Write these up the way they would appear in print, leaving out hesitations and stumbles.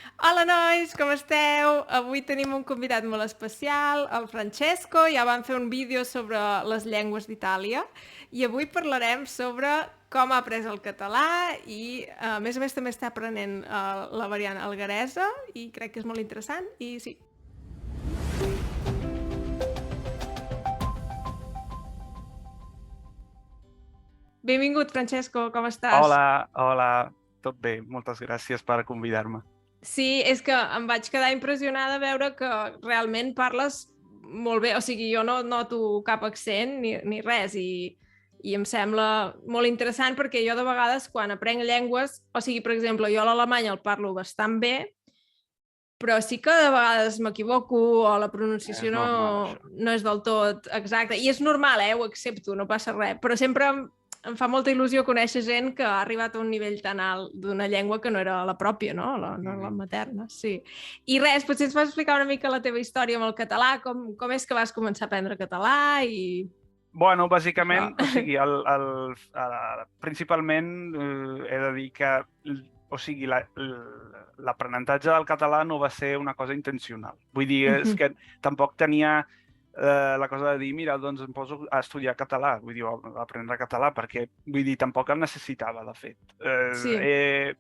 Hola nois, com esteu? Avui tenim un convidat molt especial, el Francesco. Ja vam fer un vídeo sobre les llengües d'Itàlia i avui parlarem sobre com ha après el català i a més també està aprenent la variant algueresa i crec que és molt interessant i sí. Benvingut, Francesco, com estàs? Hola, tot bé, moltes gràcies per convidar-me. Sí, és que em vaig quedar impressionada a veure que realment parles molt bé, o sigui, jo no noto cap accent ni res i em sembla molt interessant perquè jo de vegades quan aprenc llengües, o sigui, per exemple, jo l'alemany el parlo bastant bé, però sí que de vegades m'equivoco o la pronunciació És normal, això. no és del tot exacta. I és normal, ho accepto, no passa res. Però sempre em fa molta il·lusió conèixer gent que ha arribat a un nivell tan alt d'una llengua que no era la pròpia, no? La materna, sí. I res, potser ens pots explicar una mica la teva història amb el català, com és que vas començar a aprendre català i... Bueno, Això. bàsicament, o sigui, principalment he de dir que o sigui, l'aprenentatge del català no va ser una cosa intencional. Vull dir, és que tampoc tenia la cosa de dir, mira, doncs em poso a estudiar català, vull dir, a aprendre català, perquè, vull dir, tampoc el necessitava, de fet. Sí.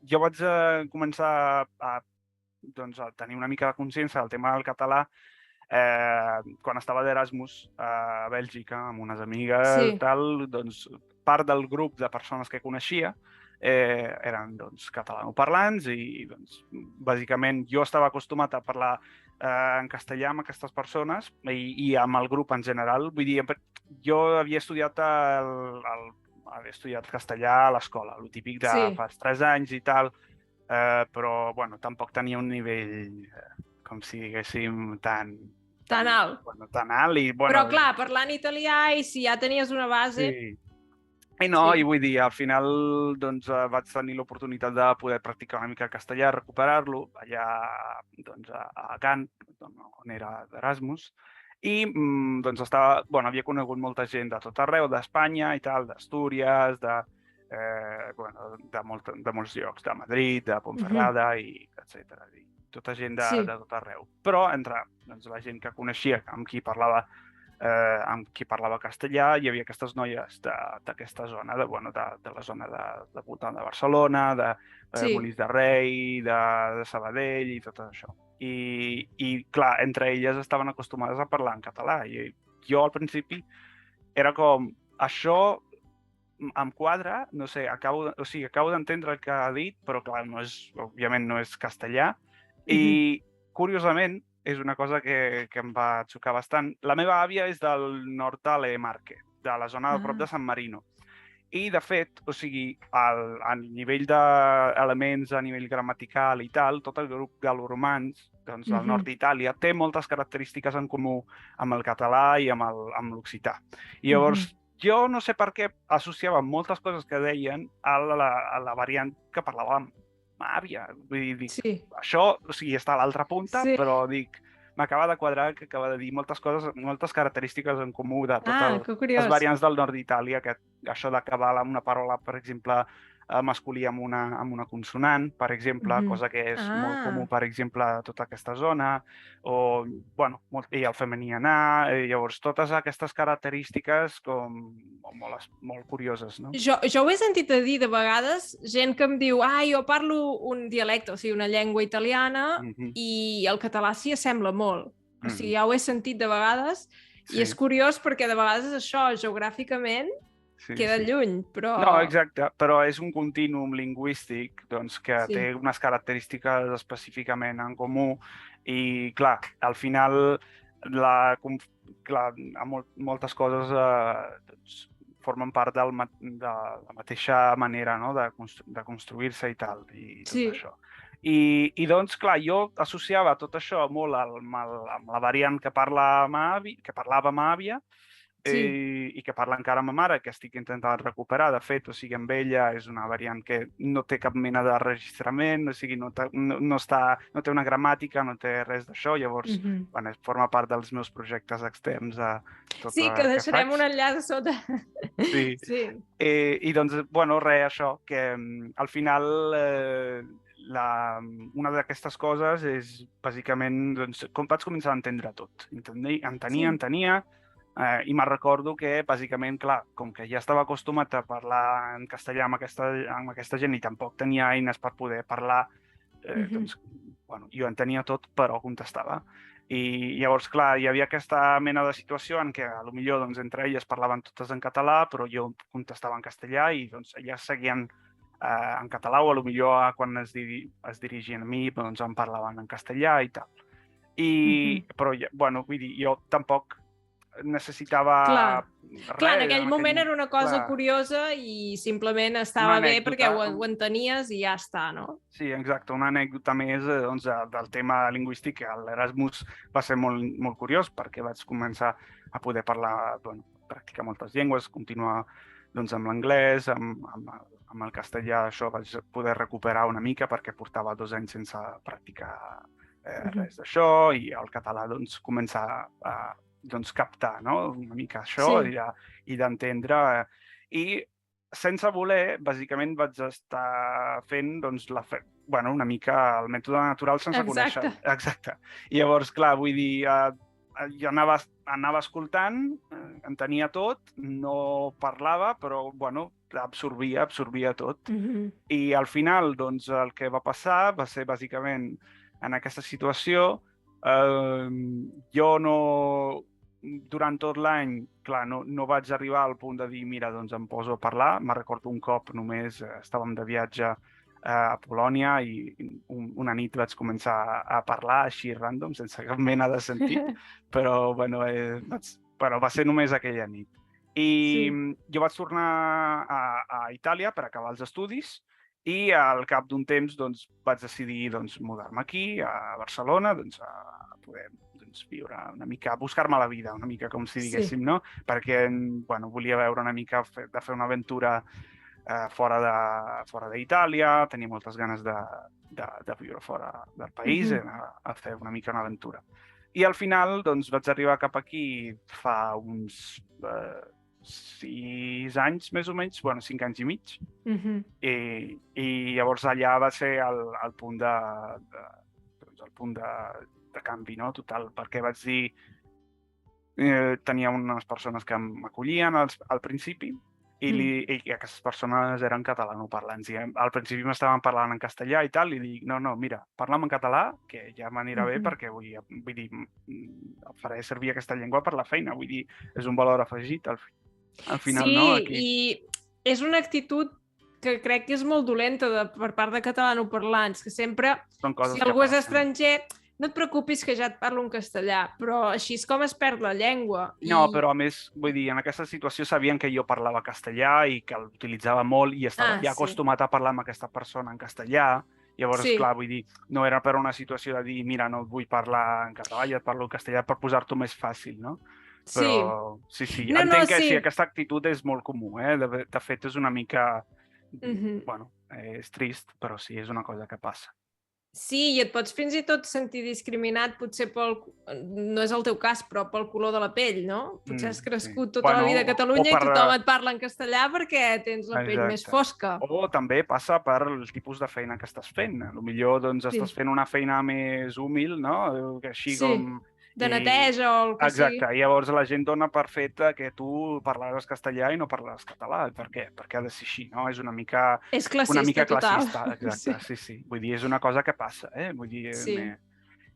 Jo vaig començar doncs, a tenir una mica de consciència del tema del català quan estava d'Erasmus a Bèlgica amb unes amigues, Sí. tal, doncs part del grup de persones que coneixia eren doncs, catalanoparlants i doncs, bàsicament jo estava acostumat a parlar en castellà amb aquestes persones i amb el grup en general. Vull dir, jo havia estudiat havia estudiat castellà a l'escola, el típic de fa 3 anys i tal, però bueno, tampoc tenia un nivell, com si diguéssim, tan Alt. Bueno, tan alt i... Bueno, però clar, parlant italià i si ja tenies una base... Sí. I no, sí. I vull dir, al final doncs, vaig tenir l'oportunitat de poder practicar una mica el castellà, recuperar-lo allà doncs, a Gant, on era d'Erasmus, i doncs havia conegut molta gent de tot arreu, d'Espanya i tal, d'Astúries, de molts llocs, de Madrid, de Ponferrada, i etc. Tota gent de tot arreu. Però entre la gent que coneixia, amb qui parlava castellà, hi havia aquestes noies d'aquesta zona, de la zona de voltant de Barcelona, de Molins de Rei, de Sabadell i tot això. I clar, entre elles estaven acostumades a parlar en català i jo al principi era com, això em quadra, no sé, acabo d'entendre el que ha dit, però clar, òbviament no és castellà. I curiosament, és una cosa que em va xocar bastant. La meva àvia és del nord de le Marche, de la zona de prop de San Marino. I, de fet, o sigui, a nivell d'elements, a nivell gramatical i tal, tot el grup gal·loromans doncs, del nord d'Itàlia té moltes característiques en comú amb el català i amb l'occità. I llavors, jo no sé per què associava moltes coses que deien a la variant que parlàvem àvia. Vull dir, això, o sigui, està a l'altra punta, però dic, m'acaba de quadrar que acaba de dir moltes coses, moltes característiques en comú de totes les variants del nord d'Itàlia, que això d'acabar amb una paraula, per exemple, masculí amb una consonant, per exemple, cosa que és molt comú, per exemple, a tota aquesta zona, o, bueno, i el femení anar, llavors totes aquestes característiques com molt curioses, no? Jo ho he sentit a dir de vegades, gent que em diu, jo parlo un dialecte, o sigui, una llengua italiana, i el català s'hi assembla molt. O sigui, ja ho he sentit de vegades, i és curiós perquè de vegades això, geogràficament, queda lluny, però... No, exacte, però és un continuum lingüístic doncs, que té unes característiques específicament en comú i, clar, al final moltes coses formen part de la mateixa manera, no?, de construir-se i tal, i tot això. I doncs, clar, jo associava tot això molt amb la variant que parlava ma àvia, i que parla encara amb ma mare, que estic intentant recuperar. De fet, o sigui, amb ella és una variant que no té cap mena de registrament, o sigui, no té una gramàtica, no té res d'això, llavors forma part dels meus projectes externs. Sí, que deixarem un enllaç a sota. Sí. I doncs, bueno, res, això, que al final una d'aquestes coses és, bàsicament, doncs, com vaig començar a entendre tot. Entenia, i me'n recordo que, bàsicament, clar, com que ja estava acostumat a parlar en castellà amb aquesta gent i tampoc tenia eines per poder parlar, doncs, bueno, jo entenia tot, però contestava. I llavors, clar, hi havia aquesta mena de situació en què, potser, doncs, entre elles parlaven totes en català, però jo contestava en castellà i doncs, elles seguien en català, o potser quan es dirigien a mi, doncs, em parlaven en castellà i tal. Però, bueno, vull dir, jo tampoc necessitava res. Clar, en aquell moment era una cosa curiosa i simplement estava bé perquè ho entenies i ja està, no? Sí, exacte, una anècdota més doncs, del tema lingüístic. L'Erasmus va ser molt, molt curiós perquè vaig començar a poder parlar, bueno, practicar moltes llengües, continuar doncs, amb l'anglès, amb el castellà. Això vaig poder recuperar una mica perquè portava 2 anys sense practicar res d'això, i el català doncs, començar a captar, no? Una mica això, i d'entendre. I sense voler, bàsicament vaig estar fent doncs, una mica el mètode natural sense conèixer. Exacte. I llavors, clar, vull dir, jo anava escoltant, entenia tot, no parlava, però, bueno, absorbia tot. I al final, doncs, el que va passar va ser, bàsicament, en aquesta situació, jo durant tot l'any, clar, no vaig arribar al punt de dir, mira, doncs em poso a parlar. Me'n recordo un cop només estàvem de viatge a Polònia i una nit vaig començar a parlar així random, sense cap mena de sentit, però bueno, va ser només aquella nit. I jo vaig tornar a Itàlia per acabar els estudis i al cap d'un temps doncs, vaig decidir mudar-me aquí, a Barcelona, a poder viure una mica, buscar-me la vida, una mica com si diguéssim, no? Perquè, bueno, volia veure una mica de fer una aventura fora d'Itàlia, tenia moltes ganes de viure fora del país, a fer una mica una aventura. I al final, doncs, vaig arribar cap aquí fa uns 6 anys, més o menys, 5 anys i mig. I llavors allà va ser el punt de canvi, no? Total, perquè vaig dir... tenia unes persones que m'acollien al principi i aquestes persones eren catalanoparlants. I al principi m'estaven parlant en castellà i tal, i dic, no, mira, parla'm en català, que ja m'anirà bé, perquè vull dir, faré servir aquesta llengua per la feina. Vull dir, és un valor afegit al final, no? Sí, i és una actitud que crec que és molt dolenta per part de catalanoparlants, que sempre, si algú és estranger... No et preocupis que ja et parlo en castellà, però així és com es perd la llengua. No, però a més, vull dir, en aquesta situació sabien que jo parlava castellà i que l'utilitzava molt i estava ja acostumat a parlar amb aquesta persona en castellà. Llavors, clar, vull dir, no era per una situació de dir, mira, no vull parlar en català, ja et parlo en castellà per posar-t'ho més fàcil, no? Però sí, entenc que sí, aquesta actitud és molt comú, eh? De fet, és una mica... Bueno, és trist, però sí, és una cosa que passa. Sí, i et pots fins i tot sentir discriminat, potser no és el teu cas, però pel color de la pell, no? Potser has crescut tota la vida a Catalunya i tothom et parla en castellà perquè tens la pell més fosca. O també passa per el tipus de feina que estàs fent. Potser doncs, estàs fent una feina més humil, no? Així com... de neteja o el que sigui. Exacte, i llavors la gent dona per fet que tu parlaràs castellà i no parlaràs català. Per què? Perquè ha de ser així, no? És una mica... És classista, total. Exacte, sí. Vull dir, és una cosa que passa, Vull dir...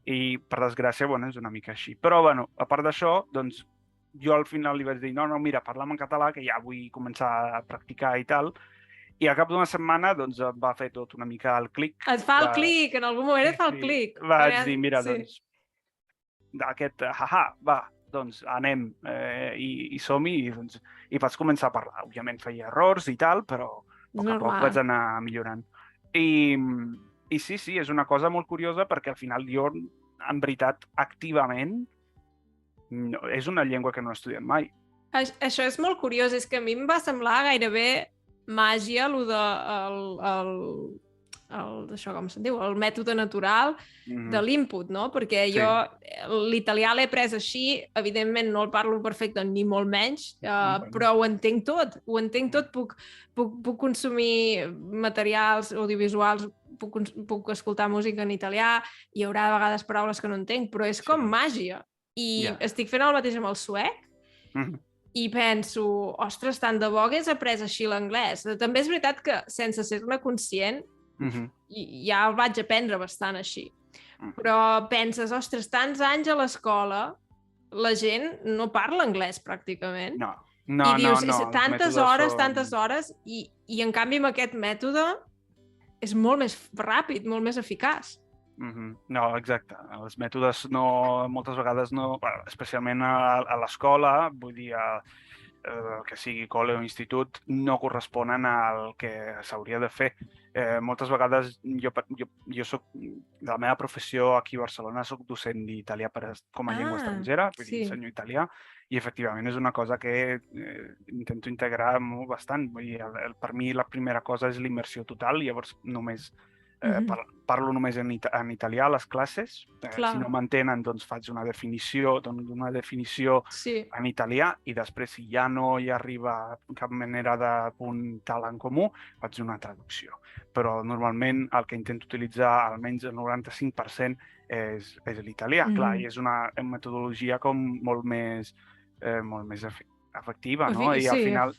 I, per desgràcia, bueno, és una mica així. Però, bueno, a part d'això, doncs, jo al final li vaig dir, no, mira, parla'm en català, que ja vull començar a practicar i tal. I al cap d'una setmana, doncs, em va fer tot una mica el clic. Et fa el clic, en algun moment et fa el clic. Vaig dir, mira, doncs, d'aquest doncs anem i som-hi, i vaig començar a parlar. Òbviament feia errors i tal, però a poc a poc vaig anar millorant. I sí, és una cosa molt curiosa perquè al final jo, en veritat, activament, és una llengua que no he estudiat mai. Això és molt curiós, és que a mi em va semblar gairebé màgia, això com se'n diu, el mètode natural de l'input, no? Perquè jo l'italià l'he pres així, evidentment no el parlo perfecte ni molt menys, però ho entenc tot, puc consumir materials audiovisuals, puc escoltar música en italià, hi haurà de vegades paraules que no entenc, però és com màgia. I estic fent el mateix amb el suec, i penso, ostres, tant de bo hagués après així l'anglès. També és veritat que, sense ser-ne conscient, ja el vaig aprendre bastant així. Però penses, ostres, tants anys a l'escola, la gent no parla anglès, pràcticament. I dius, tantes hores, i en canvi amb aquest mètode és molt més ràpid, molt més eficaç. No, exacte. Els mètodes moltes vegades no, especialment a l'escola, vull dir, que sigui col·le o institut, no corresponen al que s'hauria de fer. Moltes vegades, jo soc, de la meva professió aquí a Barcelona, soc docent d'italià com a llengua estrangera, vull dir, ensenyo italià, i efectivament és una cosa que intento integrar bastant. Vull dir, per mi la primera cosa és l'immersió total, llavors només parlo només en italià a les classes. Si no m'entenen, doncs faig una definició en italià, i després, si ja no hi arriba cap manera de punt tal en comú, faig una traducció. Però normalment el que intento utilitzar, almenys el 95%, és l'italià. Clar, i és una metodologia com molt més efectiva, no? I al final,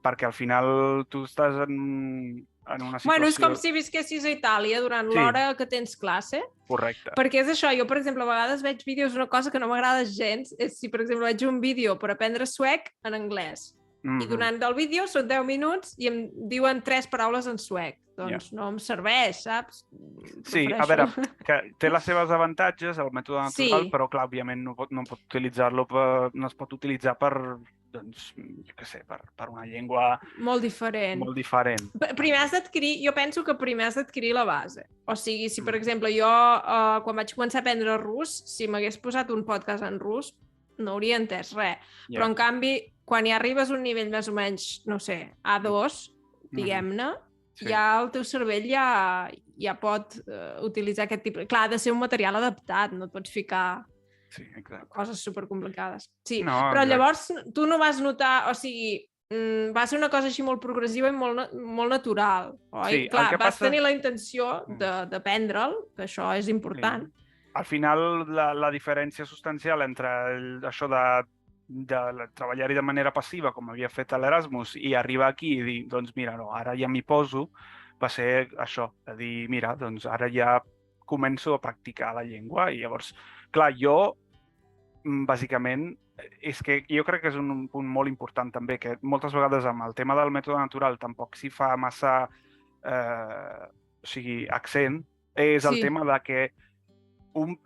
perquè al final tu estàs en una situació... Bueno, és com si visquessis a Itàlia durant l'hora que tens classe. Correcte. Perquè és això, jo, per exemple, a vegades veig vídeos, una cosa que no m'agrada gens, és si, per exemple, veig un vídeo per aprendre suec en anglès, i durant el vídeo són 10 minuts i em diuen 3 paraules en suec. Doncs no em serveix, saps? Sí, a veure, que té les seves avantatges, el mètode natural, però, clar, òbviament no es pot utilitzar per, doncs, jo què sé, per una llengua... Molt diferent. Primer has d'adquirir, jo penso que primer has d'adquirir la base. O sigui, si, per exemple, jo, quan vaig començar a aprendre rus, si m'hagués posat un podcast en rus, no hauria entès res. Però, en canvi, quan ja arribes a un nivell més o menys, no sé, A2, diguem-ne, ja el teu cervell ja pot utilitzar aquest tipus... Clar, ha de ser un material adaptat, no et pots ficar coses supercomplicades. Sí, però llavors tu no vas notar... O sigui, va ser una cosa així molt progressiva i molt natural, oi? Clar, vas tenir la intenció d'aprendre'l, que això és important. Al final, la diferència substancial entre això de treballar-hi de manera passiva, com havia fet a l'Erasmus, i arribar aquí i dir, doncs mira, no, ara ja m'hi poso, va ser això, de dir, mira, doncs ara ja començo a practicar la llengua. I llavors, clar, jo, bàsicament, és que jo crec que és un punt molt important també, que moltes vegades amb el tema del mètode natural tampoc s'hi fa massa accent, és el tema de que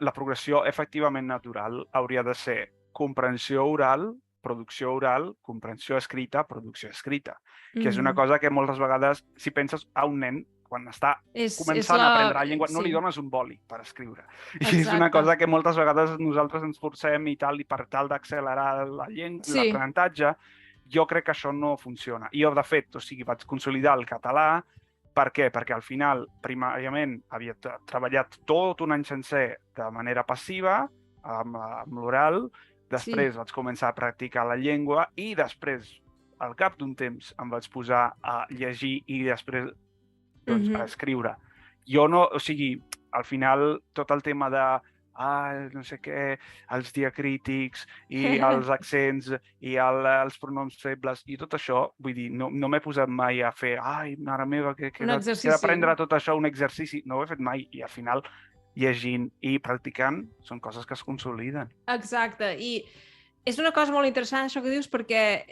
la progressió efectivament natural hauria de ser comprensió oral, producció oral, comprensió escrita, producció escrita, que és una cosa que moltes vegades, si penses a un nen, quan està començant a aprendre la llengua, no li dones un boli per escriure. I és una cosa que moltes vegades nosaltres ens forcem i tal, i per tal d'accelerar l'aprenentatge, jo crec que això no funciona. I jo, de fet, vaig consolidar el català. Per què? Perquè al final, primàriament, havia treballat tot un any sencer de manera passiva, amb l'oral. Després vaig començar a practicar la llengua i després, al cap d'un temps, em vaig posar a llegir i després a escriure. Jo no, al final, tot el tema de no sé què, els diacrítics i els accents i els pronoms febles i tot això, vull dir, no m'he posat mai a fer, mare meva, que he d'aprendre tot això, un exercici. No ho he fet mai i al final llegint i practicant són coses que es consoliden. Exacte, i és una cosa molt interessant això que dius, perquè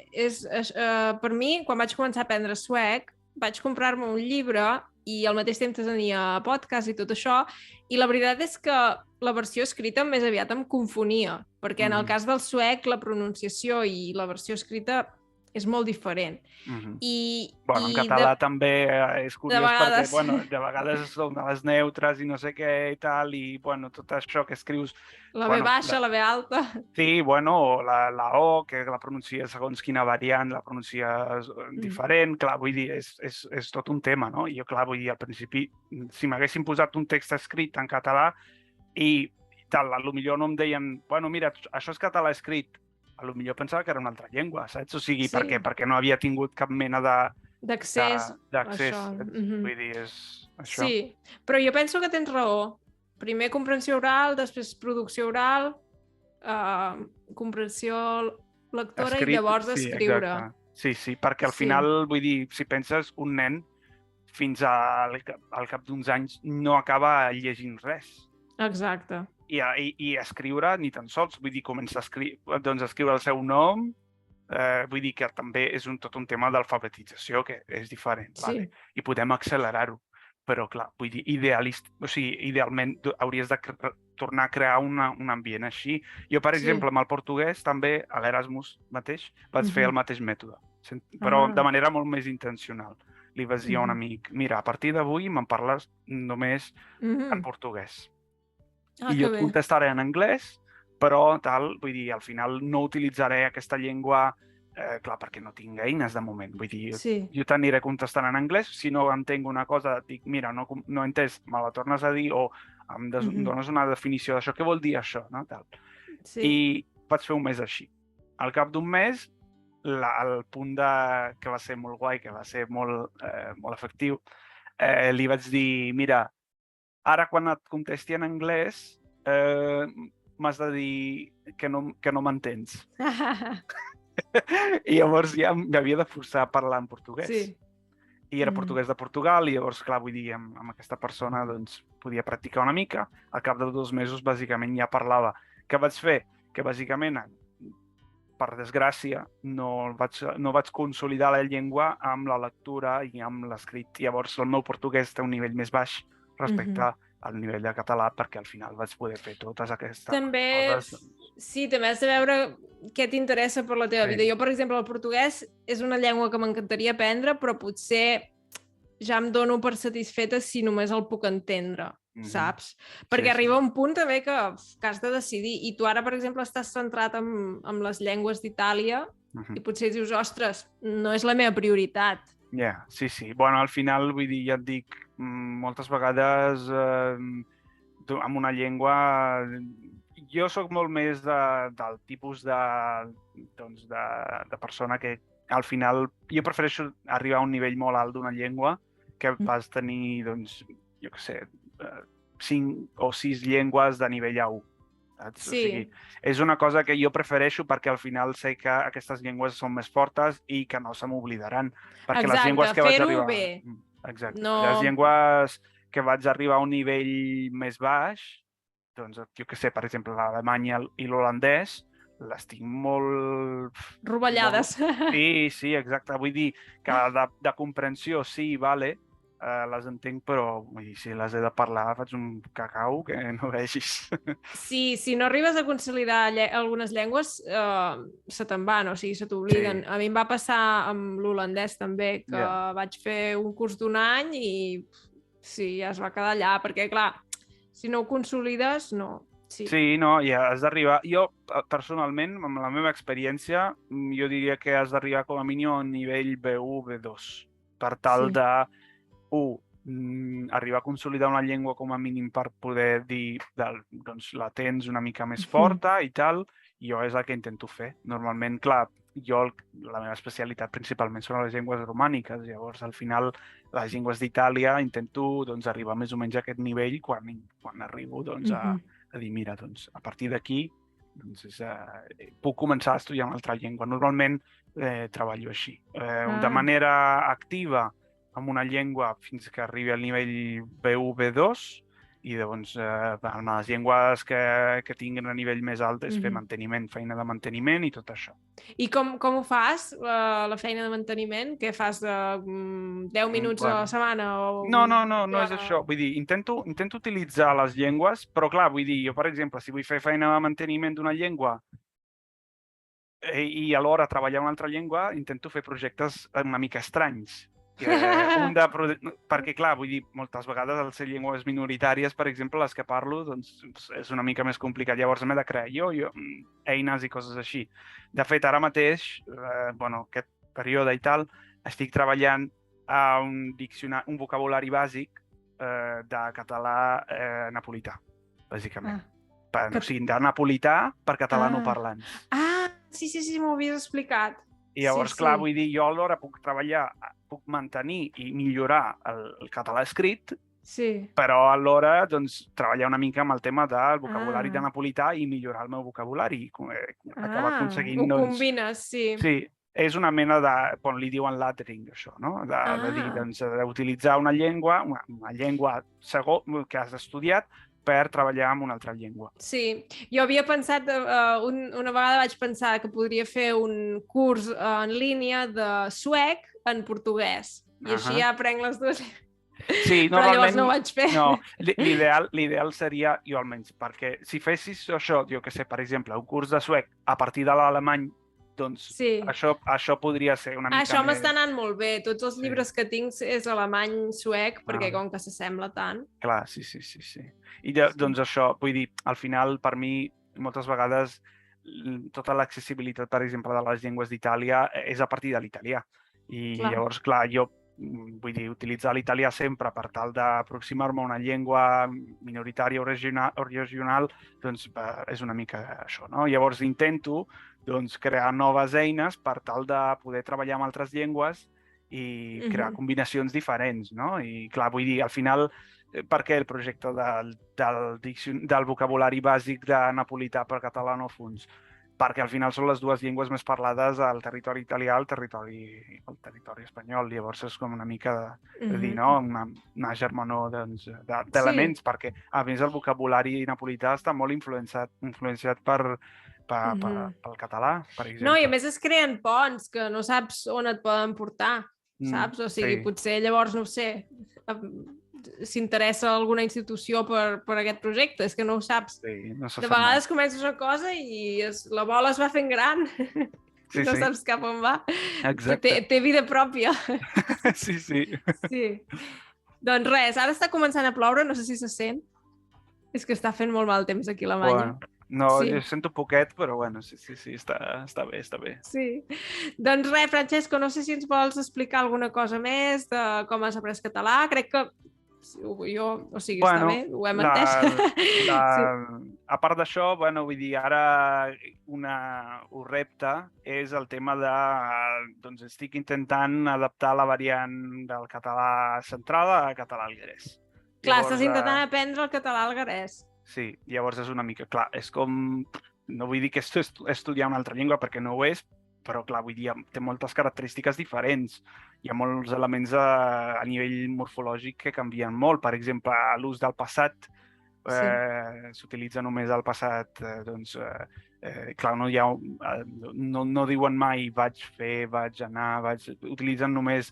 per mi, quan vaig començar a aprendre suec, vaig comprar-me un llibre i al mateix temps tenia podcast i tot això, i la veritat és que la versió escrita més aviat em confonia, perquè en el cas del suec la pronunciació i la versió escrita és molt diferent. Bueno, en català també és curiós perquè, bueno, de vegades són de les neutres i no sé què i tal, i, bueno, tot això que escrius... La B baixa, la B alta... Sí, bueno, la O, que la pronuncia segons quina variant, la pronuncia diferent, clar, vull dir, és tot un tema, no? I jo, clar, vull dir, al principi, si m'haguessin posat un text escrit en català i tal, potser no em deien, bueno, mira, això és català escrit, potser pensava que era una altra llengua, saps? O sigui, per què? Perquè no havia tingut cap mena d'accés. Vull dir, és això. Sí, però jo penso que tens raó. Primer comprensió oral, després producció oral, comprensió lectora i llavors escriure. Exacte. Sí, perquè al final, vull dir, si penses, un nen fins al cap d'uns anys no acaba llegint res. Exacte. I escriure ni tan sols, vull dir, comença a escriure el seu nom, vull dir que també és tot un tema d'alfabetització que és diferent, vale? I podem accelerar-ho, però clar, vull dir, idealment hauries de tornar a crear un ambient així. Jo, per exemple, amb el portuguès també, a l'Erasmus mateix, vaig fer el mateix mètode, però de manera molt més intencional. Li vaig dir a un amic, mira, a partir d'avui me'n parles només en portuguès. I jo et contestaré en anglès, però tal, vull dir, al final no utilitzaré aquesta llengua, clar, perquè no tinc eines de moment. Vull dir, jo t'aniré contestant en anglès, si no entenc una cosa, dic, mira, no he entès, me la tornes a dir, o em dones una definició d'això, què vol dir això, no? Tal. I vaig fer un mes així. Al cap d'un mes, el punt que va ser molt guai, que va ser molt efectiu, li vaig dir, mira, ara quan et contesti en anglès m'has de dir que no m'entens. I llavors ja m'havia de forçar a parlar en portuguès. I era portuguès de Portugal, i llavors, clar, vull dir, amb aquesta persona doncs, podia practicar una mica. Al cap de 2 mesos, bàsicament, ja parlava. Què vaig fer? Que, bàsicament, per desgràcia, no vaig consolidar la llengua amb la lectura i amb l'escrit. Llavors, el meu portuguès té un nivell més baix respecte al nivell de català, perquè al final vaig poder fer totes aquestes coses. Sí, també has de veure què t'interessa per la teva vida. Jo, per exemple, el portuguès és una llengua que m'encantaria aprendre, però potser ja em dono per satisfeta si només el puc entendre, saps? Perquè arriba un punt també que has de decidir. I tu ara, per exemple, estàs centrat en les llengües d'Itàlia i potser dius, ostres, no és la meva prioritat. Sí. Bueno, al final, vull dir, ja et dic, moltes vegades amb una llengua... Jo sóc molt més del tipus de persona que al final... Jo prefereixo arribar a un nivell molt alt d'una llengua que vas tenir, doncs, jo què sé, 5 o 6 llengües de nivell A1. Saps? O sigui, és una cosa que jo prefereixo perquè al final sé que aquestes llengües són més fortes i que no se m'oblidaran. Perquè les llengües que vaig arribar... Exacte. Les llengües que vaig arribar a un nivell més baix, doncs, jo què sé, per exemple, l'alemany i l'holandès, les tinc molt... Rovellades. Sí, exacte. Vull dir que de comprensió sí, vale, les entenc, però vull dir, si les he de parlar faig un cacau que no vegis. Sí, si no arribes a consolidar algunes llengües, se te'n van, o sigui, se t'obliden. A mi em va passar amb l'holandès també, que vaig fer un curs d'1 any i sí, ja es va quedar allà, perquè clar, si no ho consolides, no. Sí, no, ja has d'arribar... Jo, personalment, amb la meva experiència, jo diria que has d'arribar com a mínim a un nivell B1, B2, per tal de arribar a consolidar una llengua com a mínim per poder dir, doncs la tens una mica més forta i tal, i jo és el que intento fer. Normalment, clar, la meva especialitat principalment són les llengües romàniques, llavors al final les llengües d'Itàlia intento doncs, arribar més o menys a aquest nivell quan arribo doncs, a dir, mira, doncs, a partir d'aquí doncs, puc començar a estudiar una altra llengua. Normalment treballo així, de manera activa, amb una llengua fins que arribi al nivell B1, B2, i llavors en les llengües que tinguin a nivell més alt és fer manteniment, feina de manteniment i tot això. I com ho fas, la feina de manteniment? Què fas, de 10 minuts a la setmana? No és això. Vull dir, intento utilitzar les llengües, però clar, vull dir, jo, per exemple, si vull fer feina de manteniment d'una llengua i alhora treballar una altra llengua intento fer projectes una mica estranys. Perquè, clar, vull dir, moltes vegades al ser llengües minoritàries, per exemple, les que parlo, doncs és una mica més complicat. Llavors m'he de crear jo eines i coses així. De fet, ara mateix, aquest període i tal, estic treballant a un vocabulari bàsic de català napolità, bàsicament. O sigui, de napolità per catalanoparlants. Sí, m'ho havies explicat. I llavors, clar, vull dir, jo alhora puc treballar, puc mantenir i millorar el català escrit, però alhora doncs, treballar una mica amb el tema del vocabulari de napolità i millorar el meu vocabulari. Acabar aconseguint... Ho combines, sí. Sí, és una mena de... li diuen laddering, això, no? De dir, doncs, d'utilitzar una llengua que has estudiat, per treballar en una altra llengua. Sí, jo havia pensat, una vegada vaig pensar que podria fer un curs en línia de suec en portuguès, i així ja aprenc les dues. Sí, però llavors no ho vaig fer. No, l'ideal seria, jo almenys, perquè si fessis això, jo que sé, per exemple, un curs de suec a partir de l'alemany, doncs això podria ser una mica Això m'està anant molt bé. Tots els llibres que tinc és alemany-suec, perquè com que s'assembla tant. Clar, sí. I doncs això, vull dir, al final, per mi, moltes vegades, tota l'accessibilitat, per exemple, de les llengües d'Itàlia és a partir de l'italià. I llavors, clar, jo vull dir, utilitzar l'italià sempre per tal d'aproximar-me a una llengua minoritària o regional, doncs és una mica això, no? Llavors intento crear noves eines per tal de poder treballar amb altres llengües i crear combinacions diferents, no? I clar, vull dir, al final, per què el projecte del vocabulari bàsic de napolità per catalanòfons? Perquè al final són les dues llengües més parlades al territori italià, al territori espanyol. Llavors és com una mica de dir, no? Una germanor d'elements, perquè a més el vocabulari napolità està molt influenciat pel català, per exemple. No, i a més es creen ponts que no saps on et poden portar, saps? O sigui, potser llavors, no ho sé, s'interessa alguna institució per aquest projecte, és que no ho saps. Sí, no se de vegades comences una cosa i la bola es va fent gran. No saps cap on va. Exacte. Té vida pròpia. Sí. Doncs res, ara està començant a ploure, no sé si se sent. És que està fent molt mal temps aquí a Alemanya. No, jo sento poquet, però bueno, sí, està bé. Sí. Doncs res, Francesco, no sé si ens vols explicar alguna cosa més de com has après català. Crec que està bé, ho hem entès. A part d'això, vull dir, ara un repte és el tema de... Doncs estic intentant adaptar la variant del català central a català alguerès. Clar, estàs intentant aprendre el català alguerès. Sí, llavors és una mica, clar, és com... No vull dir que estudiar una altra llengua perquè no ho és, però clar, vull dir, té moltes característiques diferents. Hi ha molts elements a nivell morfològic que canvien molt. Per exemple, l'ús del passat s'utilitza només el passat, doncs, clar, no diuen mai vaig fer, vaig anar, utilitzen només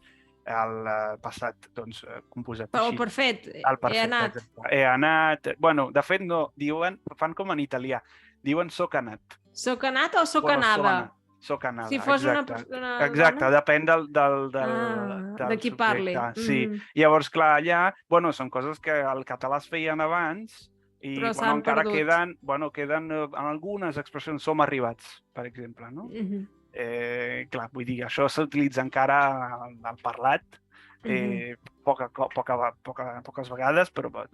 el passat, doncs, composat així. Per fet, he anat. He anat. Bueno, de fet, no, fan com en italià. Diuen soc anat. Soc anat o soc anada? Soc anada, si fos exacte. Una exacte, dona? Depèn del de qui parli. Sí. Llavors, clar, allà, són coses que al català es feien abans i encara queden en algunes expressions, som arribats, per exemple, no? Clar, vull dir, això s'utilitza encara al parlat, poques vegades, però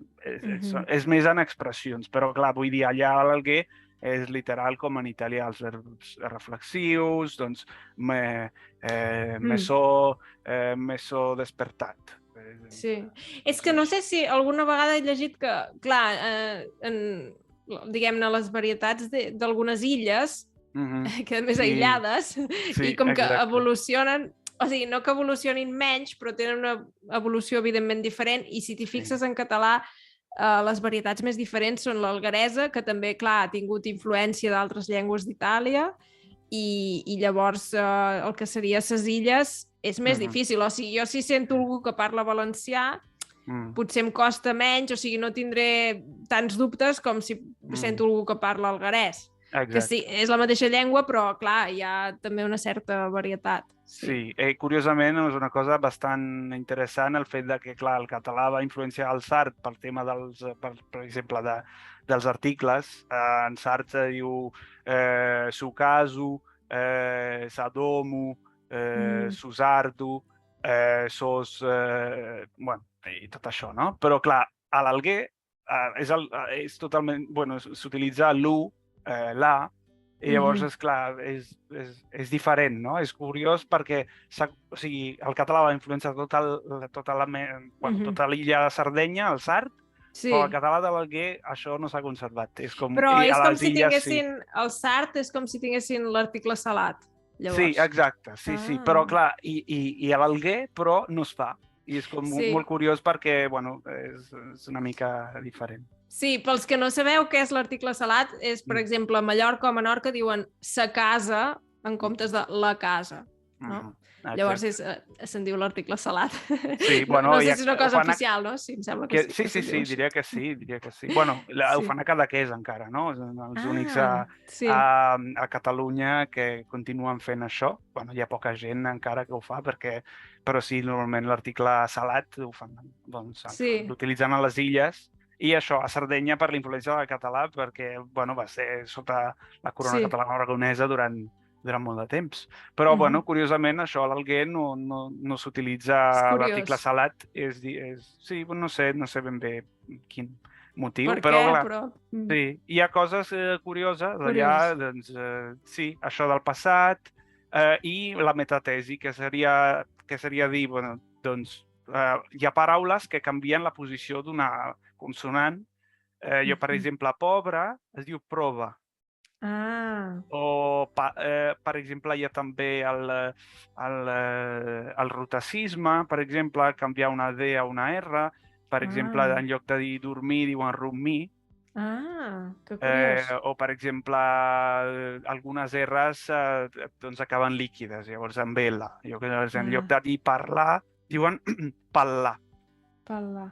és més en expressions. Però, clar, vull dir, allà a l'Alguer és literal com en italià, els verbs reflexius, doncs, me so despertat. Sí. És que no sé si alguna vegada he llegit que, clar, diguem-ne, les varietats d'algunes illes, que més aïllades, i com que evolucionen, o sigui, no que evolucionin menys, però tenen una evolució evidentment diferent, i si t'hi fixes en català, les varietats més diferents són l'algueresa, que també, clar, ha tingut influència d'altres llengües d'Itàlia, i llavors el que seria ses illes és més difícil. O sigui, jo si sento algú que parla valencià, potser em costa menys, o sigui, no tindré tants dubtes com si sento algú que parla alguerès. Que sí, és la mateixa llengua, però, clar, hi ha també una certa varietat. Sí, curiosament és una cosa bastant interessant el fet de que, clar, el català va influenciar el sard pel tema per exemple, dels articles. En sard se diu sucaso, sadomo, susardo, sos... bueno, i tot això, no? Però, clar, a l'alguer és totalment... Bueno, s'utilitza l'u, la, i llavors, és clar, és diferent, no? És curiós perquè o sigui, el català va influenciar tota l'illa de Sardenya, el sard, però el català de l'Alguer això no s'ha conservat. Però és com si tinguessin... El sard és com si tinguessin l'article salat, llavors. Sí, exacte, sí. Però, clar, i a l'Alguer, però no es fa. I és molt curiós perquè, bueno, és una mica diferent. Sí, pels que no sabeu què és l'article salat, és, per exemple, a Mallorca o a Menorca diuen sa casa en comptes de la casa, no? Llavors se'n diu l'article salat. Sí, bueno, no sé si és una cosa oficial, no? Sí, em sembla que sí. Sí, diria que sí. Bueno, ho fan a Cadaqués encara, no? Els únics a Catalunya que continuen fent això. Bueno, hi ha poca gent encara que ho fa, però sí, normalment l'article salat ho fan, doncs, l'utilitzen a les illes. I això, a Sardenya, per la influència del català, perquè, bueno, va ser sota la corona catalana aragonesa durant molt de temps. Però, bueno, curiosament, això a l'Alguer no s'utilitza l'article salat. Sí, no sé ben bé quin motiu, però clar, sí, hi ha coses curioses allà, doncs, sí, això del passat i la metatesi, que seria dir, bueno, doncs, hi ha paraules que canvien la posició d'una consonant. Jo, per exemple, pobre es diu prova. O, per exemple, hi ha també el rotacisme, per exemple, canviar una D a una R. Per exemple, en lloc de dir dormir, diuen romir. Que curiós. O, per exemple, algunes R's doncs acaben líquides, llavors amb L. En lloc de dir parlar, diuen pal·lar. Pal·lar.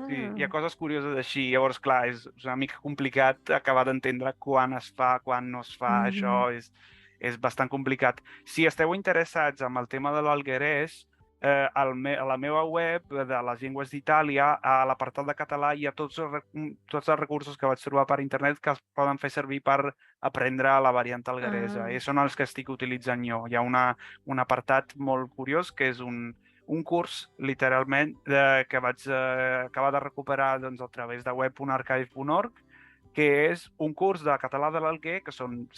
Sí, hi ha coses curioses així. Llavors, clar, és una mica complicat acabar d'entendre quan es fa, quan no es fa. Això és bastant complicat. Si esteu interessats en el tema de l'alguerès, a la meva web de les llengües d'Itàlia, a l'apartat de català, hi ha tots els recursos que vaig trobar per internet que es poden fer servir per aprendre la variant algueresa. I són els que estic utilitzant jo. Hi ha un apartat molt curiós que és un curs, literalment, que vaig acabar de recuperar a través de web.archive.org, que és un curs de català de l'Alguer, que són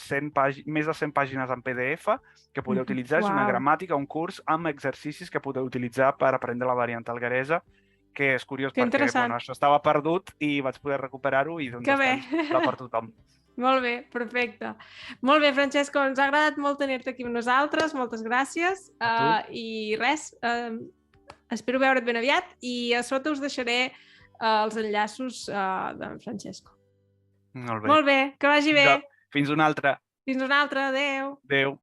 més de 100 pàgines en PDF, que podeu utilitzar. És una gramàtica, un curs amb exercicis que podeu utilitzar per aprendre la variant algueresa, que és curiós perquè això estava perdut i vaig poder recuperar-ho i està disponible per tothom. Molt bé, perfecte. Molt bé, Francesco, ens ha agradat molt tenir-te aquí amb nosaltres, moltes gràcies. I res, espero veure't ben aviat i a sota us deixaré els enllaços d'en Francesco. Molt bé. Molt bé, que vagi bé. Fins una altra. Fins una altra, adeu. Adeu.